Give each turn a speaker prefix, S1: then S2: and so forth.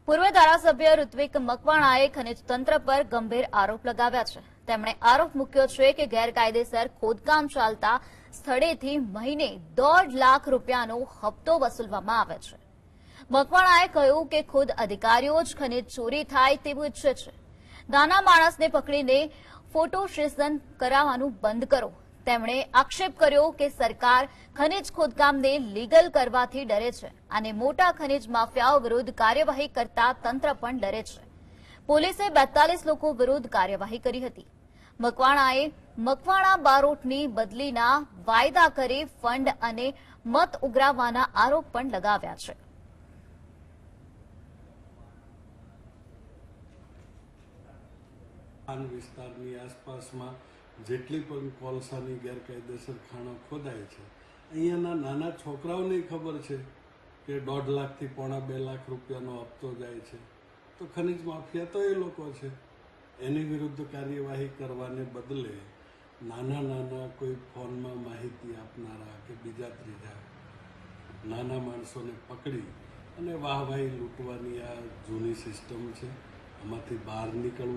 S1: પૂર્વ ધારાસભ્ય ઋત્વિક મકવાણાએ ખનિજ તંત્ર પર ગંભીર આરોપ લગાવ્યા છે। તેમણે આરોપ મૂક્યો છે કે ગેરકાયદેસર ખોદકામ ચાલતા સ્થળેથી મહિને 1.5 લાખ રૂપિયાનો હપ્તો વસૂલવામાં આવે છે। મકવાણાએ કહ્યું કે ખુદ અધિકારીઓ જ ખનિજ ચોરી થાય તેવું ઈચ્છે છે। નાના માણસને પકડીને ફોટો સેશન કરાવવાનું બંધ કરો। તેમણે આક્ષેપ કર્યો કે સરકાર ખનિજ ખોદકામને લીગલ કરવાથી ડરે છે અને મોટા ખનિજ માફિયાઓ વિરુદ્ધ કાર્યવાહી કરતા તંત્ર પણ ડરે છે। પોલીસે 42 લોકો વિરુદ્ધ કાર્યવાહી કરી હતી। મકવાણાએ મકવાણા બારોટની બદલીના વાયદા કરી ફંડ અને મત ઉઘરાવવાના આરોપ પણ લગાવ્યા છે।
S2: વિસ્તારની આસપાસમાં જેટલી પણ કોલસાની ગેરકાયદેસર ખાણો ખોદાય છે, અહીંયાના નાના છોકરાઓને ખબર છે કે 1.5 લાખથી 1.25 લાખ રૂપિયાનો હપ્તો જાય છે, તો ખનિજ માફિયા તો એ લોકો છે। એની વિરુદ્ધ કાર્યવાહી કરવાને બદલે નાના કોઈ ફોનમાં માહિતી આપનારા કે બીજા ત્રીજા નાના માણસોને પકડી અને વાહવાહી લૂંટવાની આ જૂની સિસ્ટમ છે। આમાંથી બહાર નીકળવું